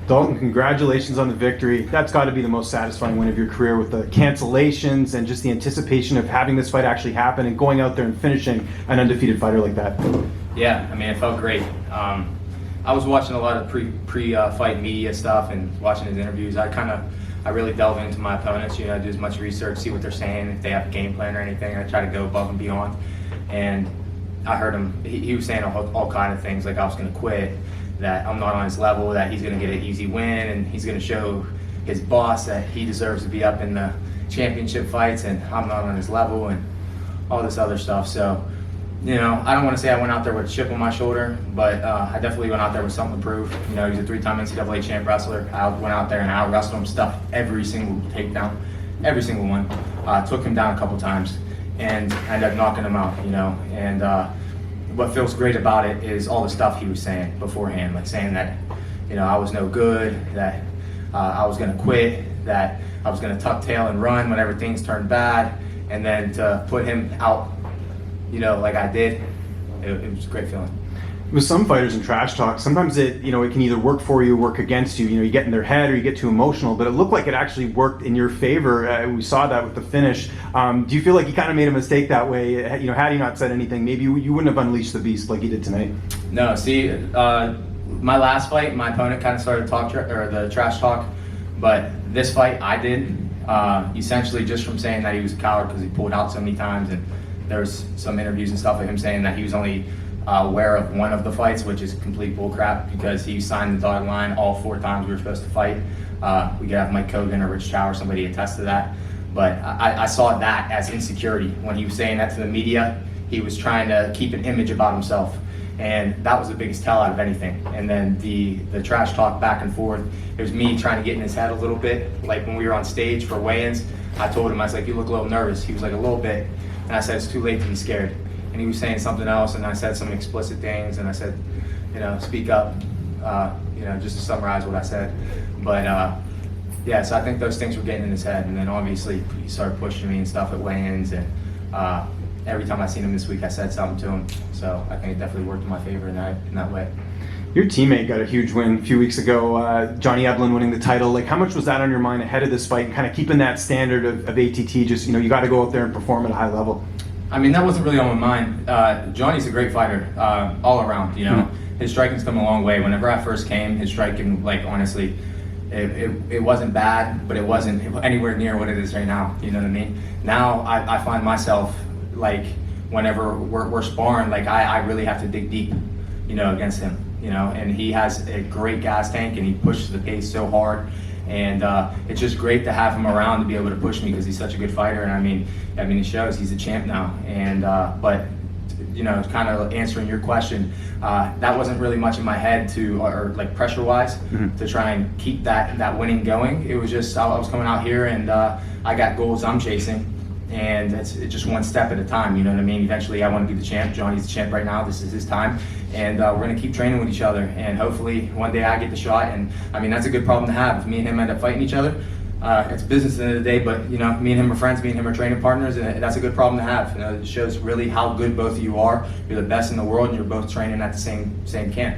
Dalton, congratulations on the victory. That's got to be the most satisfying win of your career, with the cancellations and just the anticipation of having this fight actually happen and going out there and finishing an undefeated fighter like that. Yeah, I mean, it felt great. I was watching a lot of pre-fight media stuff and watching his interviews. I really delve into my opponents, do as much research, see what they're saying, if they have a game plan or anything. I try to go above and beyond. And I heard him, he was saying all kind of things, like I was going to quit, that I'm not on his level, that he's going to get an easy win, and he's going to show his boss that he deserves to be up in the championship fights, and I'm not on his level, and all this other stuff. So, I don't want to say I went out there with a chip on my shoulder, but I definitely went out there with something to prove. He's a 3-time NCAA champ wrestler. I went out there and I out-wrestled him, stuffed every single takedown, every single one. Took him down a couple times, and I ended up knocking him out, and what feels great about it is all the stuff he was saying beforehand, like saying that, I was no good, that I was going to quit, that I was going to tuck tail and run whenever things turned bad, and then to put him out, like I did, it was a great feeling. With some fighters in trash talk, sometimes it can either work for you or work against you. You get in their head or you get too emotional, but it looked like it actually worked in your favor. We saw that with the finish. Do you feel like you kind of made a mistake that way? Had you not said anything, maybe you wouldn't have unleashed the beast like you did tonight? No, see, my last fight, my opponent kind of started the trash talk, but this fight I did, essentially just from saying that he was a coward because he pulled out so many times, and there was some interviews and stuff of him saying that he was only aware of one of the fights, which is complete bullcrap, because he signed the dotted line all 4 times we were supposed to fight. We could have Mike Kogan or Rich Chow or somebody attest to that. But I saw that as insecurity. When he was saying that to the media, he was trying to keep an image about himself. And that was the biggest tell out of anything. And then the trash talk back and forth, it was me trying to get in his head a little bit. Like when we were on stage for weigh-ins, I told him, I was like, you look a little nervous. He was like, a little bit. And I said, it's too late to be scared. And he was saying something else, and I said some explicit things, and I said, speak up, just to summarize what I said. But yeah, so I think those things were getting in his head, and then obviously he started pushing me and stuff at weigh-ins, and every time I seen him this week, I said something to him. So I think it definitely worked in my favor in that way. Your teammate got a huge win a few weeks ago, Johnny Eblen winning the title. Like, how much was that on your mind ahead of this fight, and kind of keeping that standard of ATT, just, you got to go out there and perform at a high level? I mean, that wasn't really on my mind. Johnny's a great fighter, all around, His striking's come a long way. Whenever I first came, his striking, like, honestly, it wasn't bad, but it wasn't anywhere near what it is right now, you know what I mean? Now, I find myself, like, whenever we're sparring, like, I really have to dig deep, against him, and he has a great gas tank, and he pushes the pace so hard. And it's just great to have him around to be able to push me, because he's such a good fighter. And I mean, it shows he's a champ now. And but kind of answering your question, that wasn't really much in my head or like pressure-wise, to try and keep that winning going. It was just I was coming out here, and I got goals I'm chasing, and it's just one step at a time. You know what I mean? Eventually, I want to be the champ. Johnny's the champ right now. This is his time. And we're going to keep training with each other, and hopefully one day I get the shot. And I mean, that's a good problem to have. If me and him end up fighting each other, it's business at the end of the day, but me and him are friends, me and him are training partners, and that's a good problem to have. It shows really how good both of you are. You're the best in the world, and you're both training at the same camp.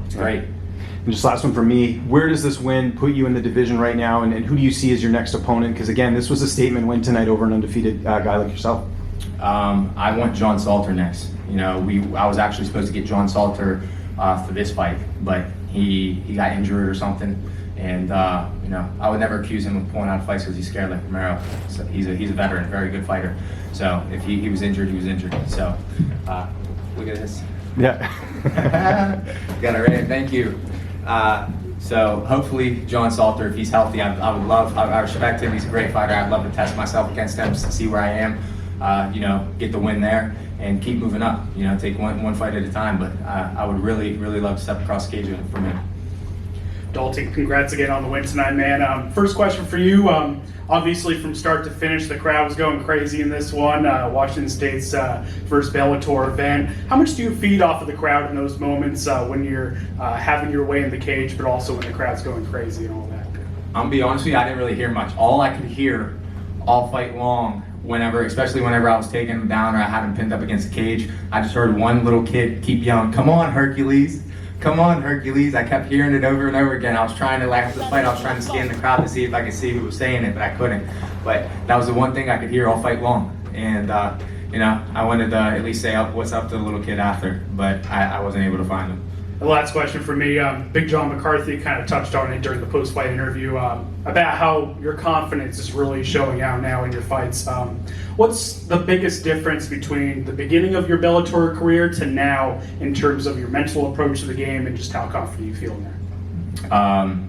It's great. And just last one for me, where does this win put you in the division right now, and who do you see as your next opponent? Because again, this was a statement win tonight over an undefeated guy like yourself. I want John Salter next. I was actually supposed to get John Salter for this fight, but he got injured or something, and I would never accuse him of pulling out fights because he's scared like Romero. So he's a veteran, very good fighter. So if he was injured, he was injured. So look at this. Yeah. Got it right. Thank you. So hopefully John Salter, if he's healthy, I respect him. He's a great fighter. I'd love to test myself against him to see where I am. Get the win there and keep moving up. Take one fight at a time. But I would really, really love to step across the cage from him. Dalton, congrats again on the win tonight, man. First question for you. Obviously, from start to finish, the crowd was going crazy in this one. Washington State's first Bellator event. How much do you feed off of the crowd in those moments when you're having your way in the cage, but also when the crowd's going crazy and all that? I'm gonna be honest with you, I didn't really hear much. All I could hear all fight long, especially whenever I was taking him down or I had him pinned up against the cage, I just heard one little kid keep yelling, "Come on, Hercules." come on, Hercules. I kept hearing it over and over again. I was trying to, like, after the fight, I was trying to scan the crowd to see if I could see who was saying it, but I couldn't. But that was the one thing I could hear all fight long. And, you know, I wanted to at least say what's up to the little kid after, but I wasn't able to find him. The last question for me, Big John McCarthy kind of touched on it during the post-fight interview about how your confidence is really showing out now in your fights. What's the biggest difference between the beginning of your Bellator career to now in terms of your mental approach to the game and just how confident you feel in there?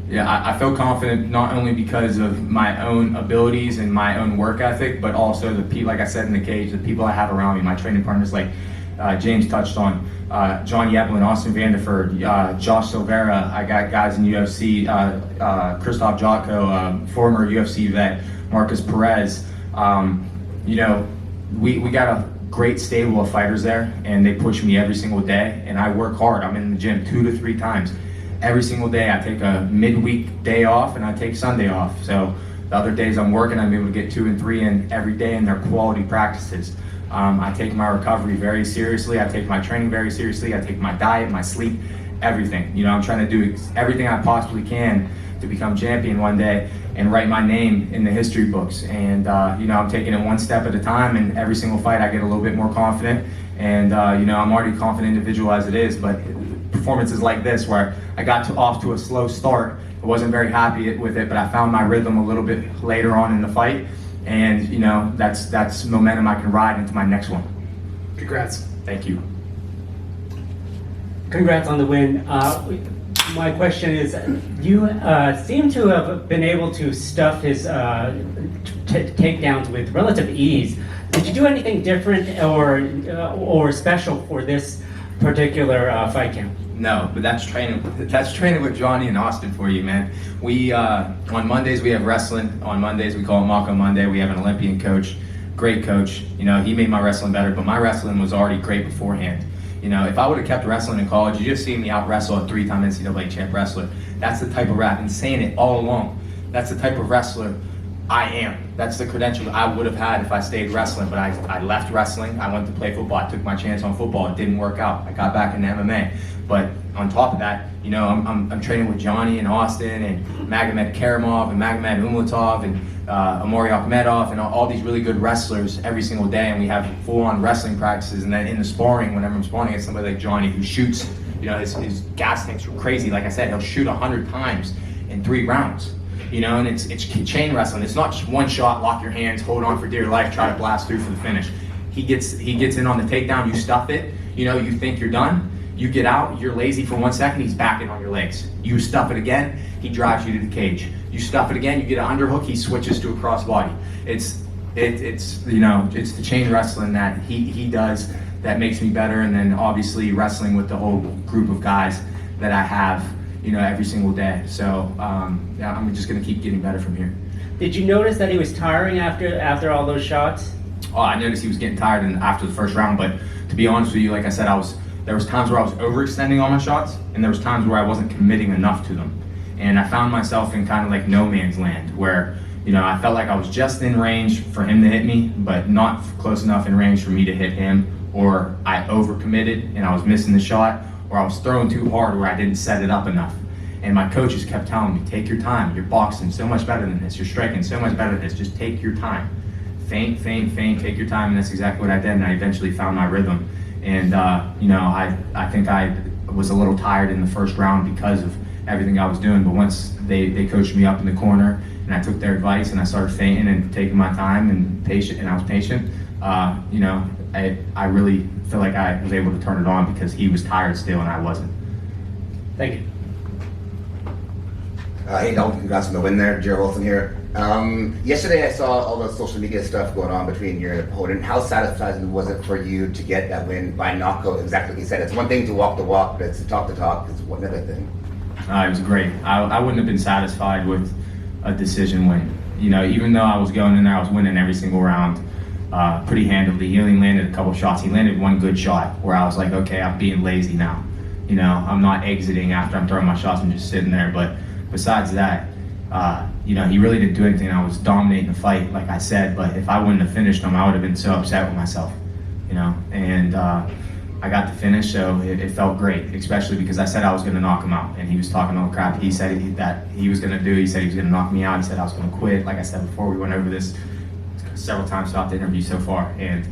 Yeah, I feel confident not only because of my own abilities and my own work ethic, but also the people, like I said in the cage, the people I have around me, my training partners, like James touched on, John Yeblin, Austin Vanderford, Josh Silvera. I got guys in UFC, Christoph Jotko, former UFC vet, Marcus Perez. You know, we got a great stable of fighters there, and they push me every single day, and I work hard. I'm in the gym 2 to 3 times. Every single day I take a midweek day off and I take Sunday off. So the other days I'm working, I'm able to get 2 and 3 in every day, and they're quality practices. I take my recovery very seriously. I take my training very seriously. I take my diet, my sleep, everything. You know, I'm trying to do everything I possibly can to become champion one day and write my name in the history books. And, you know, I'm taking it one step at a time, and every single fight I get a little bit more confident. And, you know, I'm already a confident individual as it is, but performances like this where I got off to a slow start, I wasn't very happy with it, but I found my rhythm a little bit later on in the fight. And, you know, that's momentum I can ride into my next one. Congrats. Thank you. Congrats on the win. My question is, you seem to have been able to stuff his takedowns with relative ease. Did you do anything different or special for this particular fight camp? No, but that's training with Johnny and Austin for you, man. We on Mondays we have wrestling. On Mondays we call it Mako Monday. We have an Olympian coach, great coach. You know, he made my wrestling better, but my wrestling was already great beforehand. You know, if I would have kept wrestling in college, you just see me out wrestle a 3-time NCAA champ wrestler. That's the type of rap, and saying it all along, that's the type of wrestler I am. That's the credential I would have had if I stayed wrestling, but I left wrestling. I went to play football. I took my chance on football. It didn't work out. I got back into MMA. But on top of that, you know, I'm training with Johnny and Austin and Magomed Karamov and Magomed Umlatov and Amori Akhmedov and all these really good wrestlers every single day, and we have full-on wrestling practices. And then in the sparring, whenever I'm sparring against somebody like Johnny who shoots, you know, his gas tanks are crazy. Like I said, he'll shoot 100 times in 3 rounds. You know, and it's chain wrestling. It's not just one shot, lock your hands, hold on for dear life, try to blast through for the finish. He gets in on the takedown, you stuff it, you know, you think you're done, you get out, you're lazy for 1 second, he's back in on your legs. You stuff it again, he drives you to the cage. You stuff it again, you get an underhook, he switches to a crossbody. It's you know, it's the chain wrestling that he does that makes me better, and then obviously wrestling with the whole group of guys that I have, you know, every single day. So yeah, I'm just gonna keep getting better from here. Did you notice that he was tiring after all those shots? Oh, I noticed he was getting tired after the first round, but to be honest with you, like I said, there was times where I was overextending on my shots, and there was times where I wasn't committing enough to them. And I found myself in kind of like no man's land, where, you know, I felt like I was just in range for him to hit me, but not close enough in range for me to hit him, or I overcommitted and I was missing the shot, or I was throwing too hard where I didn't set it up enough. And my coaches kept telling me, take your time. You're boxing so much better than this. You're striking so much better than this. Just take your time. Feint, take your time. And that's exactly what I did. And I eventually found my rhythm. And, you know, I think I was a little tired in the first round because of everything I was doing. But once they coached me up in the corner and I took their advice and I started feinting and taking my time and I was patient, you know, I really feel like I was able to turn it on because he was tired still and I wasn't. Thank you. Hey Dalton, congrats on the win there. Jared Wilson here. Yesterday I saw all the social media stuff going on between you and your opponent. How satisfying was it for you to get that win by knockout? Exactly like you said, it's one thing to walk the walk, but it's to talk the talk. It's one other thing. It was great. I wouldn't have been satisfied with a decision win. You know, even though I was going in there, I was winning every single round pretty handily. He only landed a couple shots. He landed one good shot where I was like, okay, I'm being lazy now. You know, I'm not exiting after I'm throwing my shots. I'm just sitting there. But besides that, you know, he really didn't do anything. I was dominating the fight, like I said. But if I wouldn't have finished him, I would have been so upset with myself. You know, and I got the finish, so it felt great, especially because I said I was going to knock him out, and he was talking all the crap he said that he was going to do. He said he was going to knock me out. He said I was going to quit. Like I said before, we went over this several times throughout the interview so far, and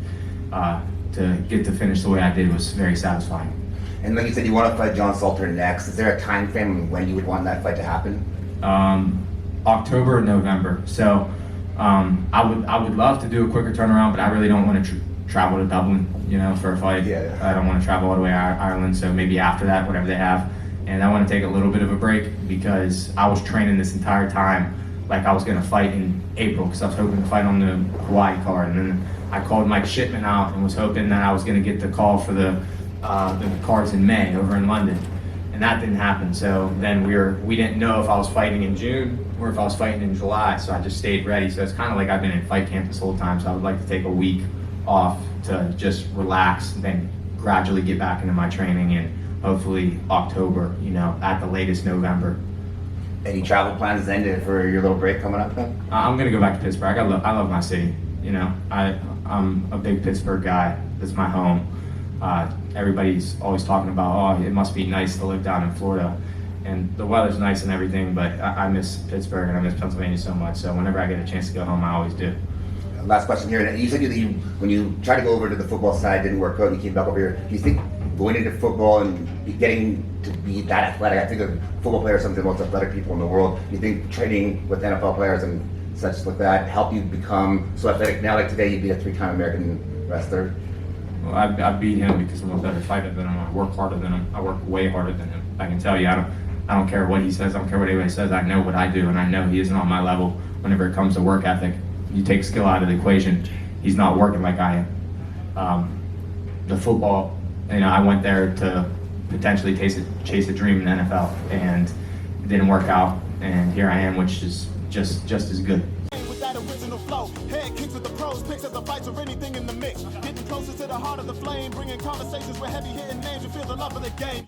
to get to finish the way I did was very satisfying. And like you said, you want to fight John Salter next. Is there a time frame when you would want that fight to happen? October or November. So I would love to do a quicker turnaround, but I really don't want to travel to Dublin, for a fight. Yeah. I don't want to travel all the way to Ireland, so maybe after that, whatever they have. And I want to take a little bit of a break because I was training this entire time like I was going to fight in April because I was hoping to fight on the Hawaii card. And then I called Mike Shipman out and was hoping that I was going to get the call for the cards in May over in London. And that didn't happen. So then we didn't know if I was fighting in June or if I was fighting in July. So I just stayed ready. So it's kind of like I've been in fight camp this whole time. So I would like to take a week off to just relax and then gradually get back into my training, and hopefully October, at the latest November. Any travel plans then for your little break coming up then? I'm gonna go back to Pittsburgh. I love my city. I'm a big Pittsburgh guy. It's my home. Everybody's always talking about, it must be nice to live down in Florida, and the weather's nice and everything, but I miss Pittsburgh and I miss Pennsylvania so much. So whenever I get a chance to go home, I always do. Last question here. You said that when you tried to go over to the football side, didn't work out, and you came back over here. Do you think going into football and getting to be that athletic, I think a football player is some of the most athletic people in the world. Do you think training with NFL players and such like that help you become so athletic? Now, like today, you'd be a 3-time American wrestler. Well, I beat him because I'm a better fighter than him. I work harder than him. I work way harder than him. I can tell you, I don't care what he says. I don't care what anybody says. I know what I do, and I know he isn't on my level whenever it comes to work ethic. You take skill out of the equation, he's not working like I am. The football, I went there to potentially chase a dream in the NFL, and it didn't work out, and here I am, which is just as good. With that original flow, head kicks with the pros, picks of the fights or anything in the mix. Getting closer to the heart of the flame, bringing conversations with heavy hitting names. You feel the love of the game.